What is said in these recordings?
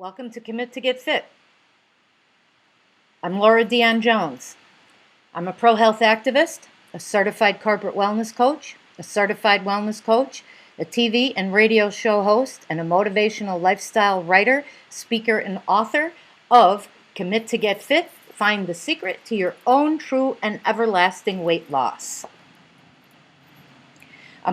Welcome to Commit to Get Fit. I'm Laura Dion-Jones. I'm a pro health activist, a certified corporate wellness coach, a certified wellness coach, a TV and radio show host, and a motivational lifestyle writer, speaker, and author of Commit to Get Fit, Find the Secret to Your Own True and Everlasting Weight Loss. I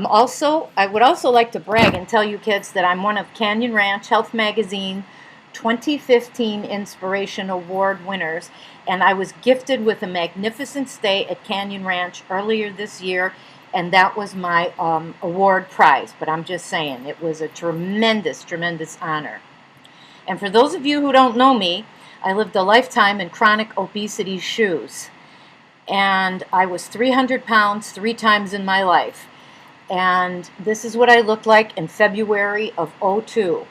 would also like to brag and tell you kids that I'm one of Canyon Ranch Health Magazine 2015 Inspiration Award winners, and I was gifted with a magnificent stay at Canyon Ranch earlier this year, and that was my award prize. But I'm just saying, it was a tremendous, tremendous honor. And for those of you who don't know me, I lived a lifetime in chronic obesity shoes, and I was 300 pounds 3 times in my life. And this is what I looked like in February of '02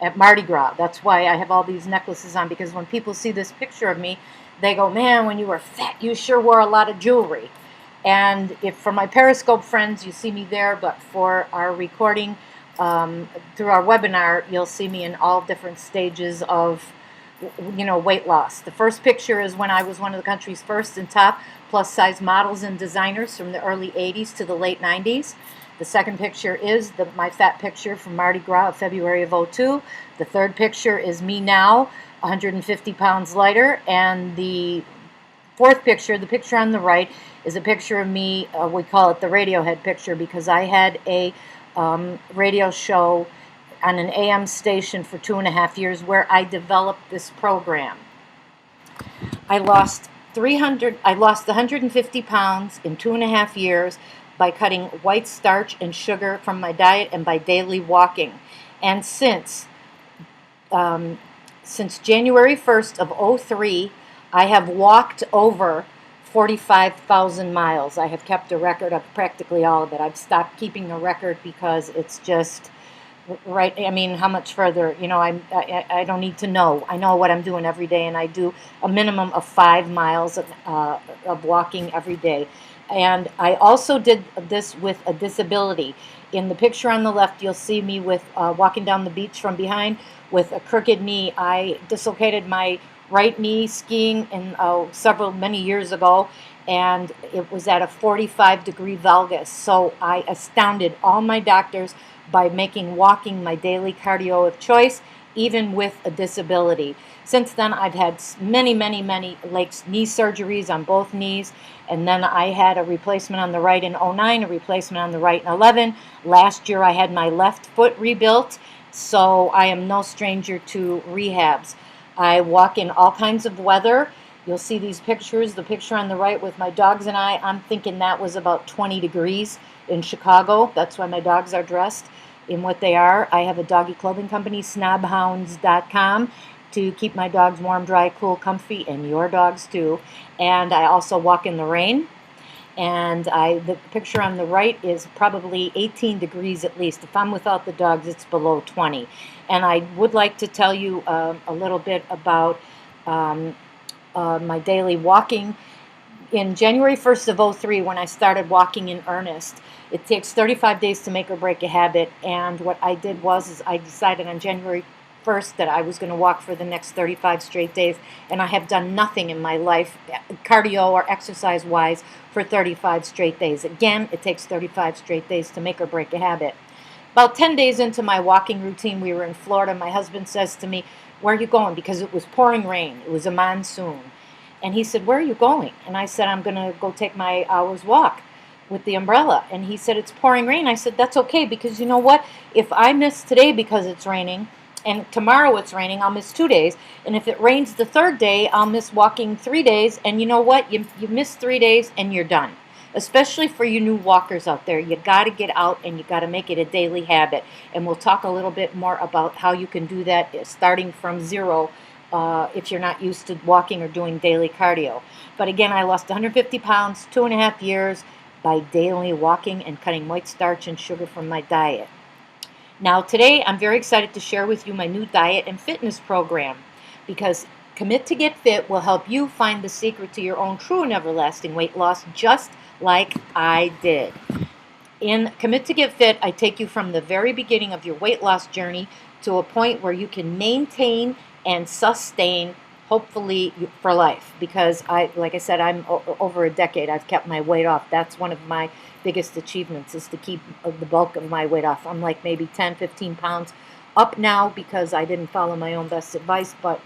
at Mardi Gras. That's why I have all these necklaces on, because when people see this picture of me, they go, man, when you were fat, you sure wore a lot of jewelry. And if for my Periscope friends, you see me there, but for our recording through our webinar, you'll see me in all different stages of weight loss. The first picture is when I was one of the country's first and top plus size models and designers from the early 80s to the late 90s. The second picture is my fat picture from Mardi Gras of February of '02. The third picture is me now, 150 pounds lighter. And the fourth picture, the picture on the right, is a picture of me, we call it the Radiohead picture, because I had a radio show on an AM station for 2.5 years where I developed this program. I lost 150 pounds in 2.5 years by cutting white starch and sugar from my diet and by daily walking. And since January 1st of '03, I have walked over 45,000 miles. I have kept a record of practically all of it. I've stopped keeping a record because it's just right. I mean, how much further? I don't need to know. I know what I'm doing every day, and I do a minimum of 5 miles of walking every day. And I also did this with a disability. In the picture on the left, you'll see me with walking down the beach from behind with a crooked knee. I dislocated my right knee skiing many years ago, and it was at a 45-degree valgus. So I astounded all my doctors by making walking my daily cardio of choice, even with a disability. Since then, I've had many knee surgeries on both knees, and then I had a replacement on the right in '09, a replacement on the right in '11. Last year, I had my left foot rebuilt, so I am no stranger to rehabs. I walk in all kinds of weather. You'll see these pictures. The picture on the right with my dogs and I'm thinking that was about 20 degrees in Chicago. That's why my dogs are dressed in what they are. I have a doggy clothing company, snobhounds.com, to keep my dogs warm, dry, cool, comfy, and your dogs too. And I also walk in the rain. And the picture on the right is probably 18 degrees at least. If I'm without the dogs, it's below 20. And I would like to tell you a little bit about my daily walking. In January 1st of '03, when I started walking in earnest, it takes 35 days to make or break a habit. And what I did was I decided on January 1st that I was going to walk for the next 35 straight days, and I have done nothing in my life, cardio or exercise-wise, for 35 straight days. Again, it takes 35 straight days to make or break a habit. About 10 days into my walking routine, we were in Florida. My husband says to me, "Where are you going?" Because it was pouring rain. It was a monsoon. And he said, "Where are you going?" And I said, "I'm going to go take my hour's walk with the umbrella." And he said, "It's pouring rain." I said, "That's okay, because you know what? If I miss today because it's raining, and tomorrow it's raining, I'll miss 2 days. And if it rains the third day, I'll miss walking 3 days. And you know what? You miss 3 days and you're done." Especially for you new walkers out there, you got to get out and you got to make it a daily habit. And we'll talk a little bit more about how you can do that starting from zero if you're not used to walking or doing daily cardio. But again, I lost 150 pounds, 2.5 years by daily walking and cutting white starch and sugar from my diet. Now today, I'm very excited to share with you my new diet and fitness program, because Commit to Get Fit will help you find the secret to your own true and everlasting weight loss, just like I did. In Commit to Get Fit, I take you from the very beginning of your weight loss journey to a point where you can maintain and sustain, hopefully for life. Because like I said, I'm over a decade. I've kept my weight off. That's one of my biggest achievements, is to keep the bulk of my weight off. I'm like maybe 10, 15 pounds up now because I didn't follow my own best advice, but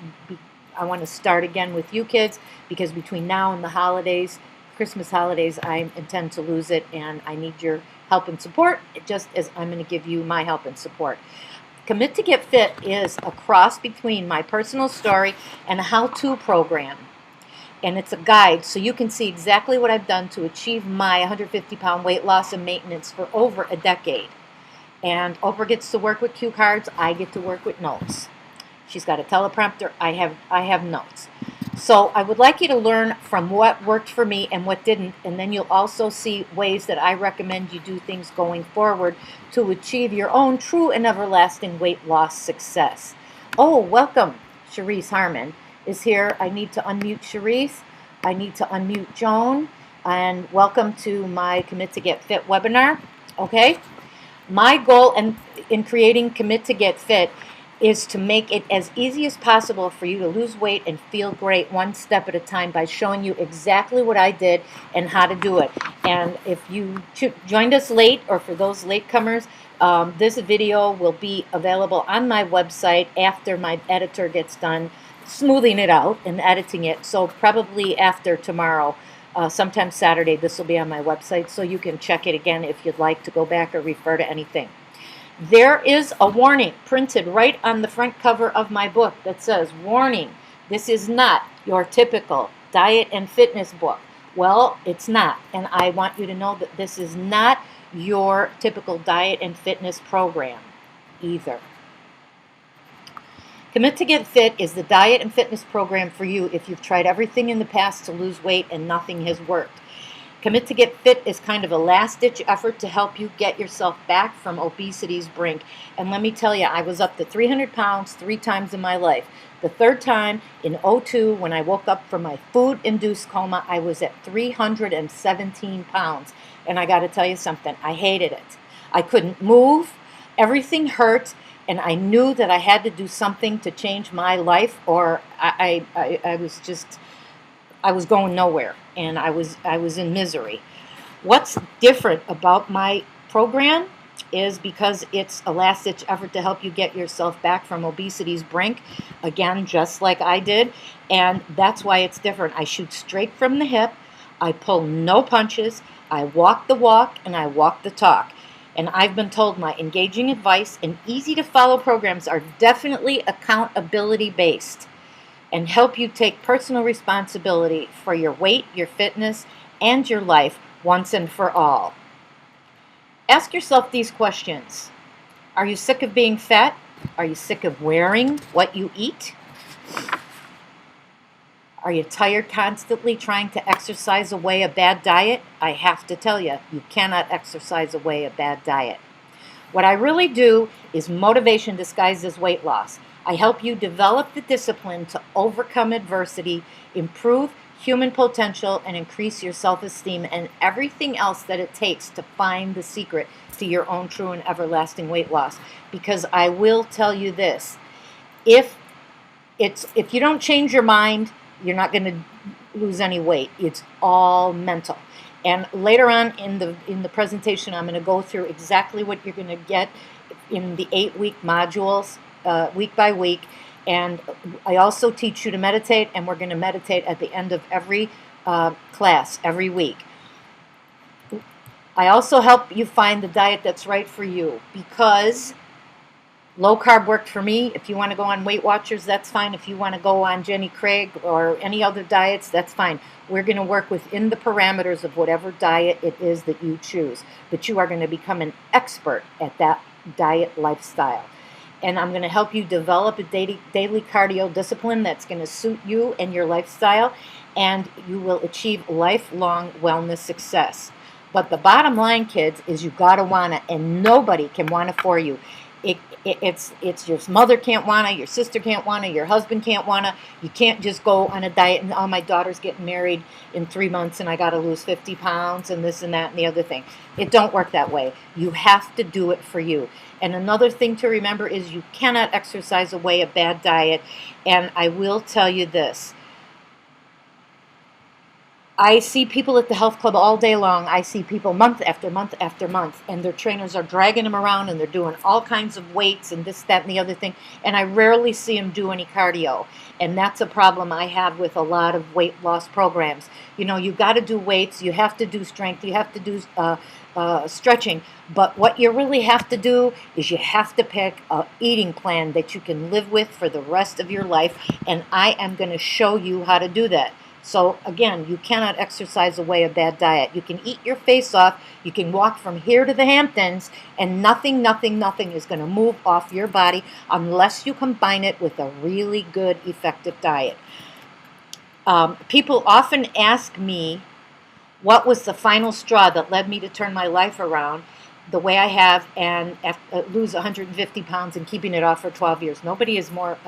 I want to start again with you kids, because between now and the holidays, Christmas holidays, I intend to lose it, and I need your help and support, just as I'm going to give you my help and support. Commit to Get Fit is a cross between my personal story and a how-to program. And it's a guide so you can see exactly what I've done to achieve my 150-pound weight loss and maintenance for over a decade. And Oprah gets to work with cue cards. I get to work with notes. She's got a teleprompter. I have notes. So I would like you to learn from what worked for me and what didn't, and then you'll also see ways that I recommend you do things going forward to achieve your own true and everlasting weight loss success. Oh, welcome. Cherise Harmon is here. I need to unmute Cherise. I need to unmute Joan. And welcome to my Commit to Get Fit webinar. Okay? My goal in creating Commit to Get Fit is to make it as easy as possible for you to lose weight and feel great one step at a time by showing you exactly what I did and how to do it. And if you joined us late, or for those latecomers, this video will be available on my website after my editor gets done smoothing it out and editing it. So probably after tomorrow, sometime Saturday, this will be on my website, so you can check it again if you'd like to go back or refer to anything. There is a warning printed right on the front cover of my book that says, warning, this is not your typical diet and fitness book. Well, it's not, and I want you to know that this is not your typical diet and fitness program either. Commit to Get Fit is the diet and fitness program for you if you've tried everything in the past to lose weight and nothing has worked. Commit to Get Fit is kind of a last-ditch effort to help you get yourself back from obesity's brink. And let me tell you, I was up to 300 pounds 3 times in my life. The third time, in 2002, when I woke up from my food-induced coma, I was at 317 pounds. And I got to tell you something, I hated it. I couldn't move, everything hurt, and I knew that I had to do something to change my life, or I was going nowhere, and I was in misery. What's different about my program is because it's a last-ditch effort to help you get yourself back from obesity's brink, again, just like I did, and that's why it's different. I shoot straight from the hip, I pull no punches, I walk the walk, and I walk the talk. And I've been told my engaging advice and easy-to-follow programs are definitely accountability-based and help you take personal responsibility for your weight, your fitness, and your life once and for all. Ask yourself these questions. Are you sick of being fat? Are you sick of wearing what you eat? Are you tired constantly trying to exercise away a bad diet? I have to tell you, you cannot exercise away a bad diet. What I really do is motivation disguised as weight loss. I help you develop the discipline to overcome adversity, improve human potential, and increase your self-esteem and everything else that it takes to find the secret to your own true and everlasting weight loss. Because I will tell you this, if you don't change your mind, you're not going to lose any weight. It's all mental. And later on in the presentation, I'm going to go through exactly what you're going to get in the 8-week modules, week by week. And I also teach you to meditate, and we're going to meditate at the end of every class, every week. I also help you find the diet that's right for you, because low carb worked for me. If you want to go on Weight Watchers, that's fine. If you want to go on Jenny Craig or any other diets, that's fine. We're going to work within the parameters of whatever diet it is that you choose. But you are going to become an expert at that diet lifestyle. And I'm going to help you develop a daily cardio discipline that's going to suit you and your lifestyle, and you will achieve lifelong wellness success. But the bottom line, kids, is you got to want it, and nobody can want it for you. It's your mother can't wanna, your sister can't wanna, your husband can't wanna. You can't just go on a diet and, oh, my daughter's getting married in 3 months and I got to lose 50 pounds and this and that and the other thing. It don't work that way. You have to do it for you. And another thing to remember is you cannot exercise away a bad diet. And I will tell you this. I see people at the health club all day long. I see people month after month after month, and their trainers are dragging them around and they're doing all kinds of weights and this, that, and the other thing. And I rarely see them do any cardio. And that's a problem I have with a lot of weight loss programs. You know, you got to do weights, you have to do strength, you have to do stretching. But what you really have to do is you have to pick a eating plan that you can live with for the rest of your life. And I am going to show you how to do that. So again, you cannot exercise away a bad diet. You can eat your face off. You can walk from here to the Hamptons, and nothing is going to move off your body unless you combine it with a really good, effective diet. People often ask me, what was the final straw that led me to turn my life around the way I have and lose 150 pounds and keeping it off for 12 years? Nobody is more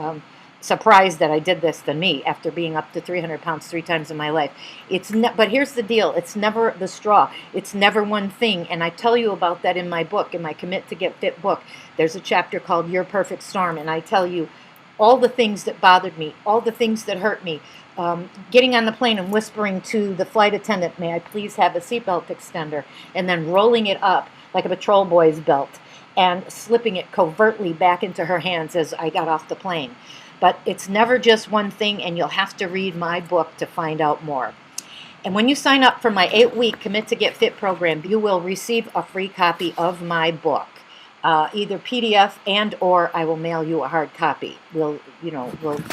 surprised that I did this than me after being up to 300 pounds 3 times in my life. But here's the deal. It's never the straw. It's never one thing. And I tell you about that in my book, in my Commit to Get Fit book. There's a chapter called Your Perfect Storm. And I tell you all the things that bothered me, all the things that hurt me. Getting on the plane and whispering to the flight attendant, may I please have a seatbelt extender? And then rolling it up like a patrol boy's belt and slipping it covertly back into her hands as I got off the plane. But it's never just one thing, and you'll have to read my book to find out more. And when you sign up for my 8-week Commit to Get Fit program, you will receive a free copy of my book, either PDF and or I will mail you a hard copy. We'll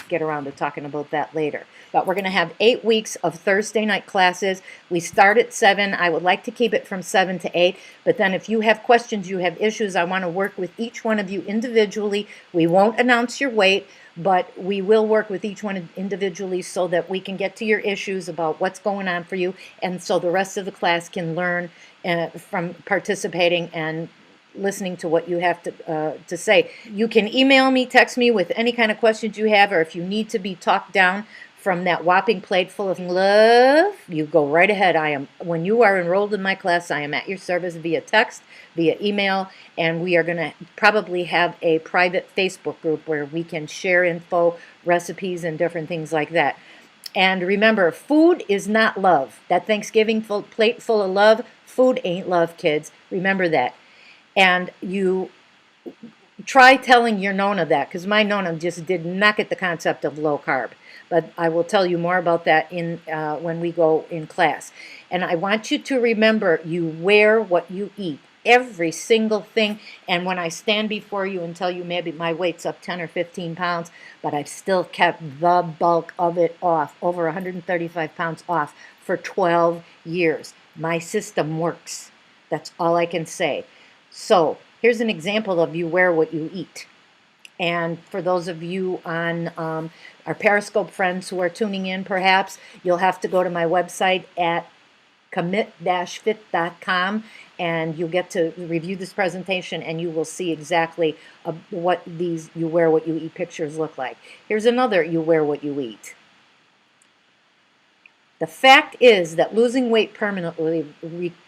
get around to talking about that later. But we're going to have 8 weeks of Thursday night classes. We start at 7. I would like to keep it from 7 to 8. But then if you have questions, you have issues, I want to work with each one of you individually. We won't announce your weight, but we will work with each one individually so that we can get to your issues about what's going on for you, and so the rest of the class can learn from participating and listening to what you have to say. You can email me, text me with any kind of questions you have, or if you need to be talked down from that whopping plate full of love, you go right ahead. When you are enrolled in my class, I am at your service via text, via email, and we are going to probably have a private Facebook group where we can share info, recipes, and different things like that. And remember, food is not love. That Thanksgiving plate full of love, food ain't love, kids. Remember that. And you try telling your Nona that, because my Nona just did not get the concept of low carb. But I will tell you more about that when we go in class. And I want you to remember, you wear what you eat. Every single thing. And when I stand before you and tell you maybe my weight's up 10 or 15 pounds, but I've still kept the bulk of it off, over 135 pounds off for 12 years. My system works. That's all I can say. So here's an example of you wear what you eat. And for those of you on our Periscope friends who are tuning in, perhaps, you'll have to go to my website at commit-fit.com, and you'll get to review this presentation, and you will see exactly what these you wear what you eat pictures look like. Here's another you wear what you eat. The fact is that losing weight permanently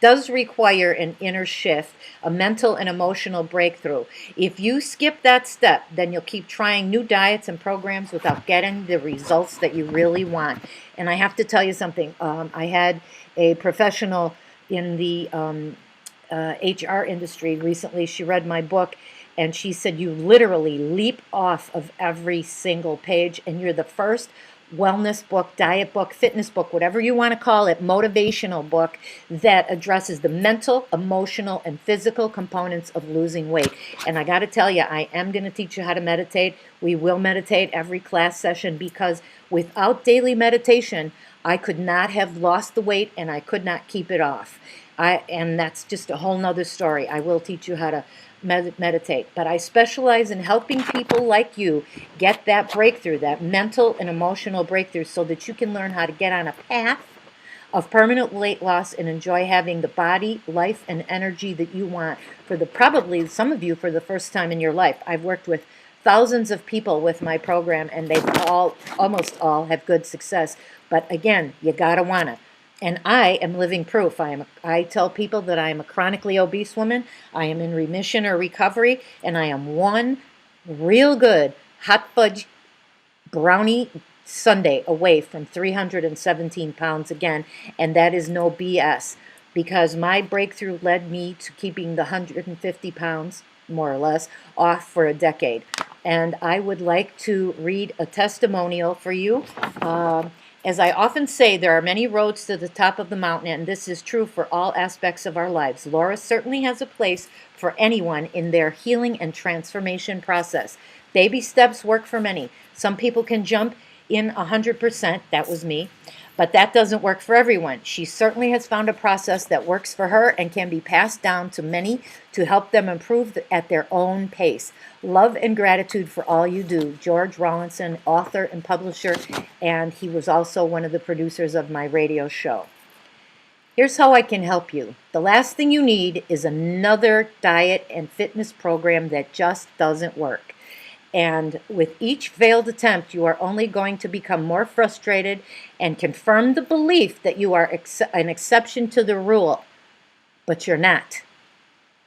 does require an inner shift, a mental and emotional breakthrough. If you skip that step, then you'll keep trying new diets and programs without getting the results that you really want. And I have to tell you something. I had a professional in the HR industry recently. She read my book, and she said, you literally leap off of every single page, and you're the first wellness book, diet book, fitness book, whatever you want to call it, motivational book that addresses the mental, emotional, and physical components of losing weight. And I got to tell you, I am going to teach you how to meditate. We will meditate every class session, because without daily meditation, I could not have lost the weight and I could not keep it off. And that's just a whole nother story. I will teach you how to meditate. But I specialize in helping people like you get that breakthrough, that mental and emotional breakthrough, so that you can learn how to get on a path of permanent weight loss and enjoy having the body, life, and energy that you want for probably some of you for the first time in your life. I've worked with thousands of people with my program, and they've almost all have good success. But again, you gotta wanna. And I am living proof. I tell people that I am a chronically obese woman. I am in remission or recovery, and I am one real good hot fudge brownie sundae away from 317 pounds again, and that is no BS, because my breakthrough led me to keeping the 150 pounds, more or less, off for a decade. And I would like to read a testimonial for you. As I often say, there are many roads to the top of the mountain, and this is true for all aspects of our lives. Laura certainly has a place for anyone in their healing and transformation process. Baby steps work for many. Some people can jump in 100%, that was me, but that doesn't work for everyone. She certainly has found a process that works for her and can be passed down to many to help them improve at their own pace. Love and gratitude for all you do. George Rawlinson, author and publisher, and he was also one of the producers of my radio show. Here's how I can help you. The last thing you need is another diet and fitness program that just doesn't work. And with each failed attempt, you are only going to become more frustrated and confirm the belief that you are an exception to the rule. But you're not.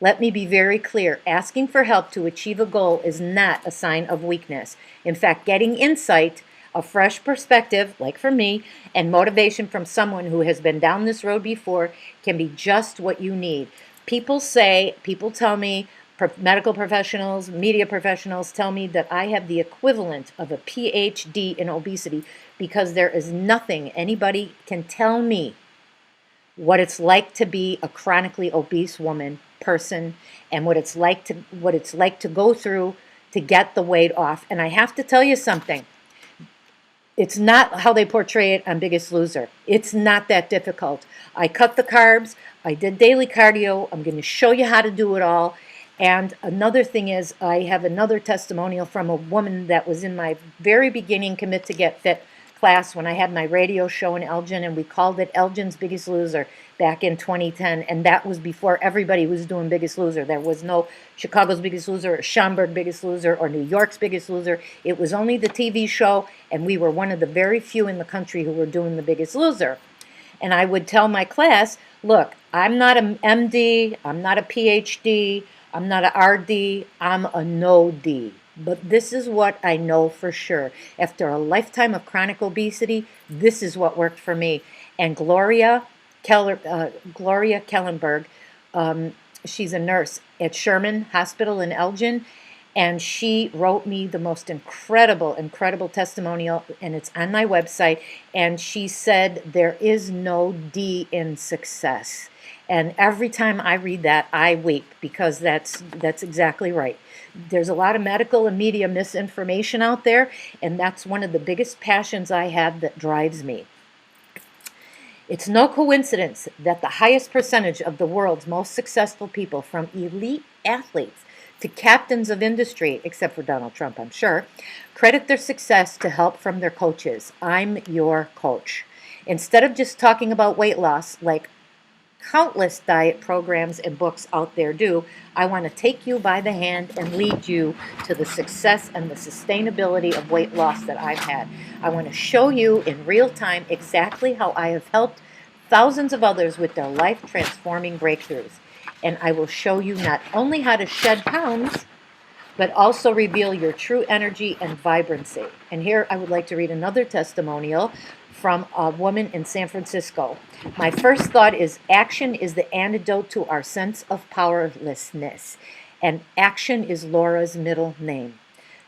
Let me be very clear. Asking for help to achieve a goal is not a sign of weakness. In fact, getting insight, a fresh perspective, like for me, and motivation from someone who has been down this road before can be just what you need. People tell me, medical professionals, media professionals tell me that I have the equivalent of a PhD in obesity because there is nothing anybody can tell me what it's like to be a chronically obese person, and what it's like to go through to get the weight off. And I have to tell you something. It's not how they portray it on Biggest Loser. It's not that difficult. I cut the carbs. I did daily cardio. I'm going to show you how to do it all. And another thing is, I have another testimonial from a woman that was in my very beginning Commit to Get Fit class when I had my radio show in Elgin, and we called it Elgin's Biggest Loser back in 2010. And that was before everybody was doing Biggest Loser. There was no Chicago's Biggest Loser or Schaumburg Biggest Loser or New York's Biggest Loser. It was only the TV show, and we were one of the very few in the country who were doing the Biggest Loser. And I would tell my class, look, I'm not an MD, I'm not a PhD, I'm not an RD, I'm a no D. But this is what I know for sure. After a lifetime of chronic obesity, this is what worked for me. And Gloria Kellenberg, she's a nurse at Sherman Hospital in Elgin, and she wrote me the most incredible testimonial, and it's on my website. And she said, there is no D in success. And every time I read that, I weep, because that's exactly right. There's a lot of medical and media misinformation out there, and that's one of the biggest passions I have that drives me. It's no coincidence that the highest percentage of the world's most successful people, from elite athletes to captains of industry, except for Donald Trump, I'm sure, credit their success to help from their coaches. I'm your coach. Instead of just talking about weight loss like countless diet programs and books out there do, I want to take you by the hand and lead you to the success and the sustainability of weight loss that I've had. I want to show you in real time exactly how I have helped thousands of others with their life-transforming breakthroughs. And I will show you not only how to shed pounds, but also reveal your true energy and vibrancy. And here I would like to read another testimonial from a woman in San Francisco. My first thought is, action is the antidote to our sense of powerlessness. And action is Laura's middle name.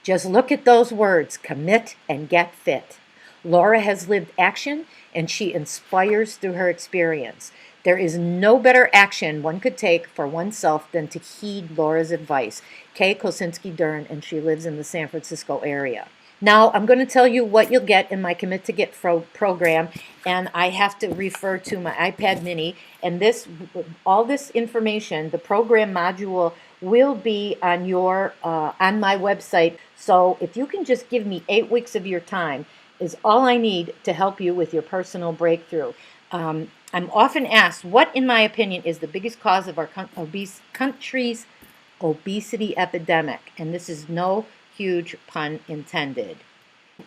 Just look at those words, commit and get fit. Laura has lived action, and she inspires through her experience. There is no better action one could take for oneself than to heed Laura's advice. Kay Kosinski-Dern, and she lives in the San Francisco area. Now, I'm going to tell you what you'll get in my Commit to Get program, and I have to refer to my iPad mini. And all this information, the program module, will be on my website. So if you can just give me 8 weeks of your time, is all I need to help you with your personal breakthrough. I'm often asked, what, in my opinion, is the biggest cause of our obese country's obesity epidemic? And this is no huge pun intended.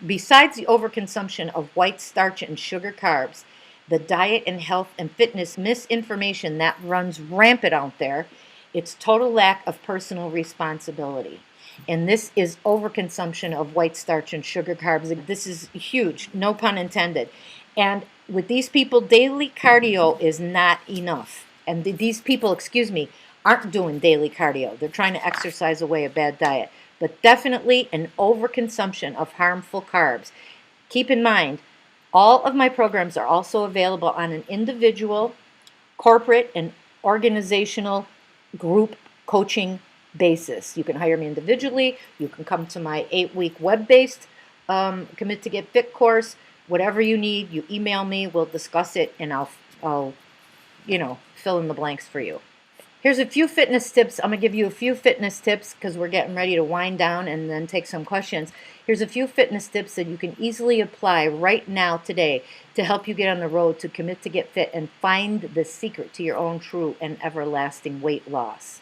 Besides the overconsumption of white starch and sugar carbs, the diet and health and fitness misinformation that runs rampant out there, it's total lack of personal responsibility. And this is overconsumption of white starch and sugar carbs. This is huge, no pun intended. And with these people, daily cardio is not enough. And these people, excuse me, aren't doing daily cardio. They're trying to exercise away a bad diet, but definitely an overconsumption of harmful carbs. Keep in mind, all of my programs are also available on an individual, corporate, and organizational group coaching basis. You can hire me individually. You can come to my 8-week web-based Commit to Get Fit course. Whatever you need, you email me. We'll discuss it, and I'll fill in the blanks for you. Here's a few fitness tips. I'm going to give you a few fitness tips because we're getting ready to wind down and then take some questions. Here's a few fitness tips that you can easily apply right now today to help you get on the road to Commit to Get Fit and find the secret to your own true and everlasting weight loss.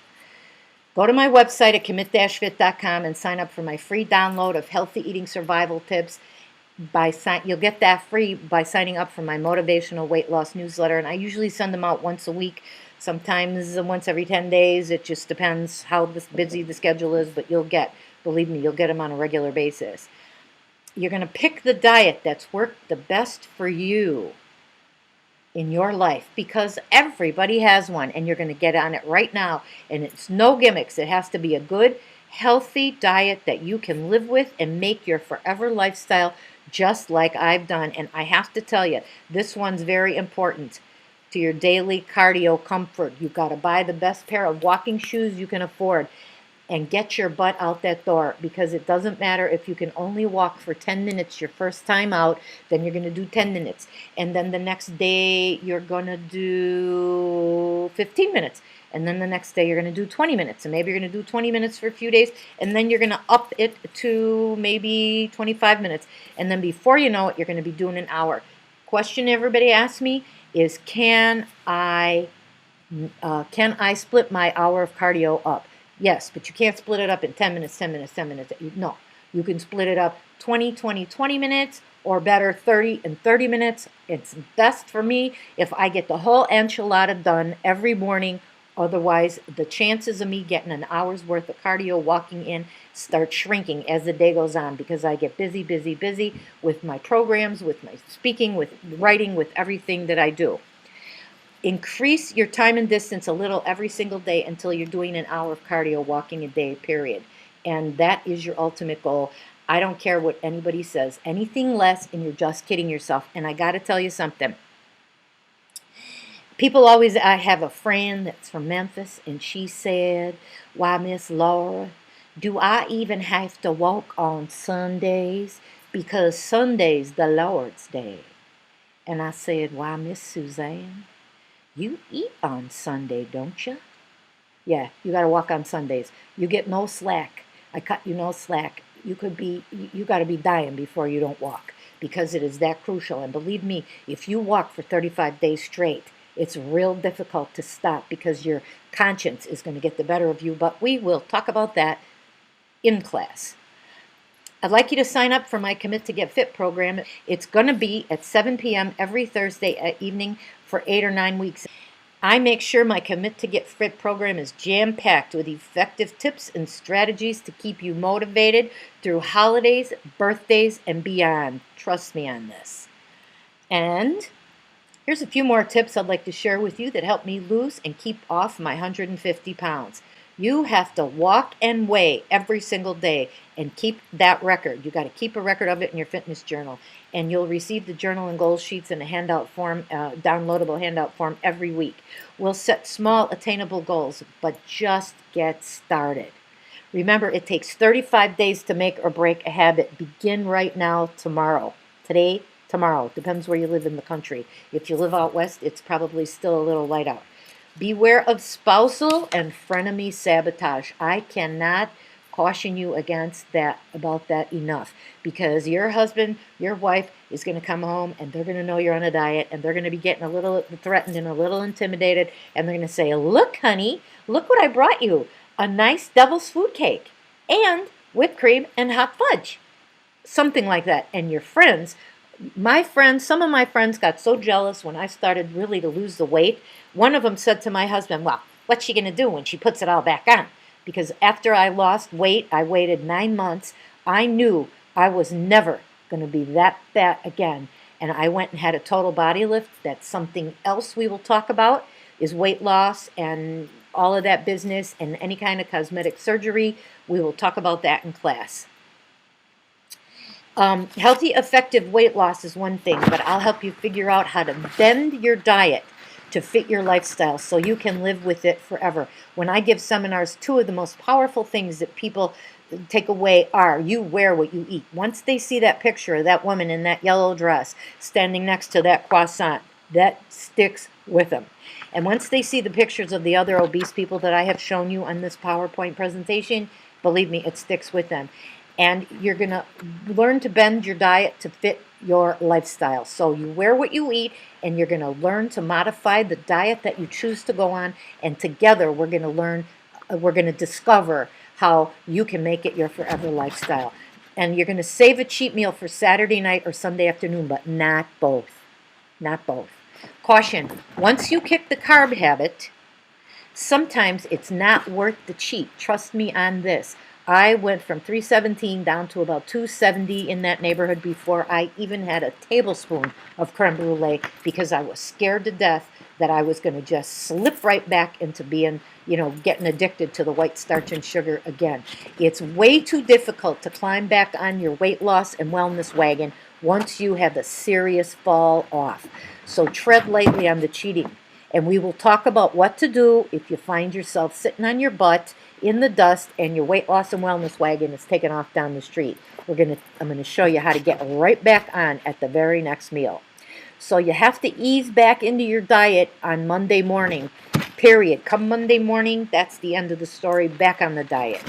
Go to my website at commit-fit.com and sign up for my free download of healthy eating survival tips. You'll get that free by signing up for my motivational weight loss newsletter, and I usually send them out once a week, sometimes once every 10 days. It just depends how busy the schedule is, but believe me, you'll get them on a regular basis. You're going to pick the diet that's worked the best for you in your life, because everybody has one, and you're going to get on it right now, and it's no gimmicks. It has to be a good, healthy diet that you can live with and make your forever lifestyle, just like I've done. And I have to tell you, this one's very important to your daily cardio comfort. You've got to buy the best pair of walking shoes you can afford and get your butt out that door, because it doesn't matter if you can only walk for 10 minutes your first time out. Then you're going to do 10 minutes, and then the next day you're going to do 15 minutes, and then the next day you're going to do 20 minutes, and maybe you're going to do 20 minutes for a few days, and then you're going to up it to maybe 25 minutes, and then before you know it, you're going to be doing an hour. Question everybody asks me is, can I split my hour of cardio up? Yes, but you can't split it up in 10 minutes, 10 minutes, 10 minutes. No, you can split it up 20, 20, 20 minutes, or better, 30 and 30 minutes. It's best for me if I get the whole enchilada done every morning. Otherwise, the chances of me getting an hour's worth of cardio walking in start shrinking as the day goes on, because I get busy, busy, busy with my programs, with my speaking, with writing, with everything that I do. Increase your time and distance a little every single day until you're doing an hour of cardio walking a day, period. And that is your ultimate goal. I don't care what anybody says. Anything less, and you're just kidding yourself. And I got to tell you something. I have a friend that's from Memphis, and she said, "Why, Miss Laura, do I even have to walk on Sundays? Because Sunday's the Lord's Day." And I said, "Why, Miss Suzanne, you eat on Sunday, don't you?" "Yeah, you got to walk on Sundays. You get no slack. I cut you no slack. You got to be dying before you don't walk, because it is that crucial. And believe me, if you walk for 35 days straight, it's real difficult to stop, because your conscience is going to get the better of you. But we will talk about that in class. I'd like you to sign up for my Commit to Get Fit program. It's going to be at 7 p.m. every Thursday evening for 8 or 9 weeks. I make sure my Commit to Get Fit program is jam-packed with effective tips and strategies to keep you motivated through holidays, birthdays, and beyond. Trust me on this. And here's a few more tips I'd like to share with you that help me lose and keep off my 150 pounds. You have to walk and weigh every single day and keep that record. You got to keep a record of it in your fitness journal, and you'll receive the journal and goal sheets in a handout form, downloadable handout form every week. We'll set small, attainable goals, but just get started. Remember, it takes 35 days to make or break a habit. Begin right now, tomorrow. Today, tomorrow. Depends where you live in the country. If you live out west, it's probably still a little light out. Beware of spousal and frenemy sabotage. I cannot caution you against that, about that enough, because your husband, your wife is going to come home and they're going to know you're on a diet, and they're going to be getting a little threatened and a little intimidated, and they're going to say, look, honey, look what I brought you, a nice devil's food cake and whipped cream and hot fudge, something like that. And your friends, some of my friends got so jealous when I started really to lose the weight. One of them said to my husband, well, what's she going to do when she puts it all back on? Because after I lost weight, I waited 9 months. I knew I was never going to be that fat again. And I went and had a total body lift. That's something else we will talk about, is weight loss and all of that business and any kind of cosmetic surgery. We will talk about that in class. Healthy, effective weight loss is one thing, but I'll help you figure out how to bend your diet to fit your lifestyle so you can live with it forever. When I give seminars, two of the most powerful things that people take away are, you wear what you eat. Once they see that picture of that woman in that yellow dress standing next to that croissant, that sticks with them. And once they see the pictures of the other obese people that I have shown you on this PowerPoint presentation, believe me, it sticks with them. And you're going to learn to bend your diet to fit your lifestyle. So you wear what you eat, and you're going to learn to modify the diet that you choose to go on. And together we're going to discover how you can make it your forever lifestyle. And you're going to save a cheat meal for Saturday night or Sunday afternoon, but not both. Not both. Caution, once you kick the carb habit, sometimes it's not worth the cheat. Trust me on this. I went from 317 down to about 270 in that neighborhood before I even had a tablespoon of creme brulee, because I was scared to death that I was going to just slip right back into being, getting addicted to the white starch and sugar again. It's way too difficult to climb back on your weight loss and wellness wagon once you have a serious fall off. So tread lightly on the cheating. And we will talk about what to do if you find yourself sitting on your butt in the dust and your weight loss and wellness wagon is taken off down the street. I'm going to show you how to get right back on at the very next meal. So you have to ease back into your diet on Monday morning, period. Come Monday morning, that's the end of the story, back on the diet.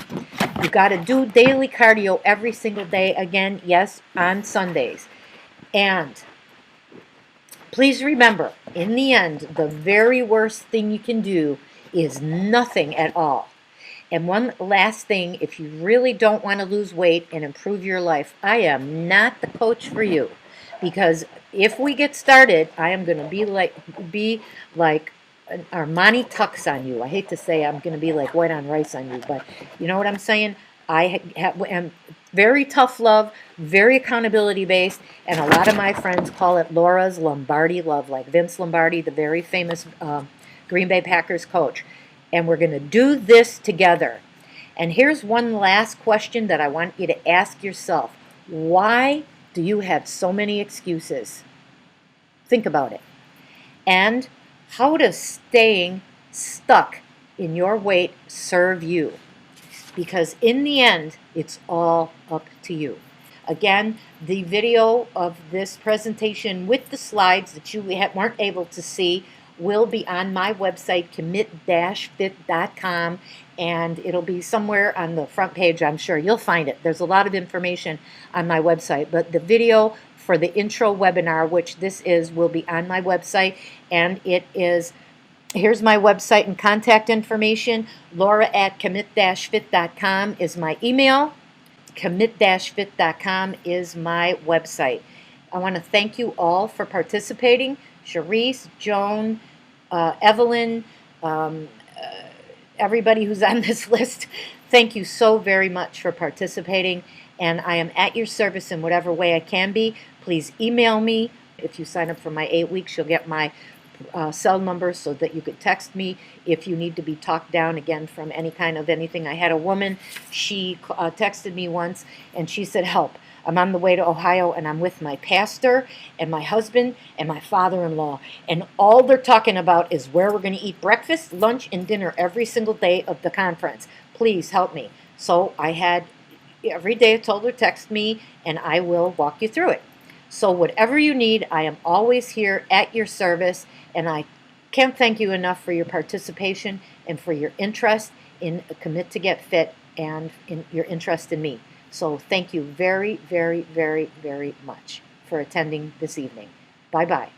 You got to do daily cardio every single day, again, yes, on Sundays. And please remember, in the end, the very worst thing you can do is nothing at all. And one last thing, if you really don't want to lose weight and improve your life, I am not the coach for you. Because if we get started, I am going to be like Armani Tux on you. I hate to say I'm going to be like white on rice on you, but you know what I'm saying? I am very tough love, very accountability based, and a lot of my friends call it Laura's Lombardi love, like Vince Lombardi, the very famous Green Bay Packers coach. And we're going to do this together. And here's one last question that I want you to ask yourself. Why do you have so many excuses? Think about it. And how does staying stuck in your weight serve you? Because in the end, it's all up to you. Again, the video of this presentation with the slides that you weren't able to see will be on my website, commit-fit.com, and it'll be somewhere on the front page, I'm sure. You'll find it. There's a lot of information on my website, but the video for the intro webinar, which this is, will be on my website, and it is, here's my website and contact information. Laura@commit-fit.com is my email. Commit-fit.com is my website. I want to thank you all for participating. Cherise, Joan, Evelyn, everybody who's on this list, thank you so very much for participating, and I am at your service in whatever way I can be. Please email me. If you sign up for my 8 weeks, you'll get my cell number so that you could text me if you need to be talked down again from any kind of anything. I had a woman, she texted me once, and she said, help. I'm on the way to Ohio, and I'm with my pastor and my husband and my father-in-law, and all they're talking about is where we're going to eat breakfast, lunch, and dinner every single day of the conference. Please help me. So I had, every day I told her, text me, and I will walk you through it. So whatever you need, I am always here at your service, and I can't thank you enough for your participation and for your interest in Commit to Get Fit. and in your interest in me. So thank you very, very, very, very much for attending this evening. Bye-bye.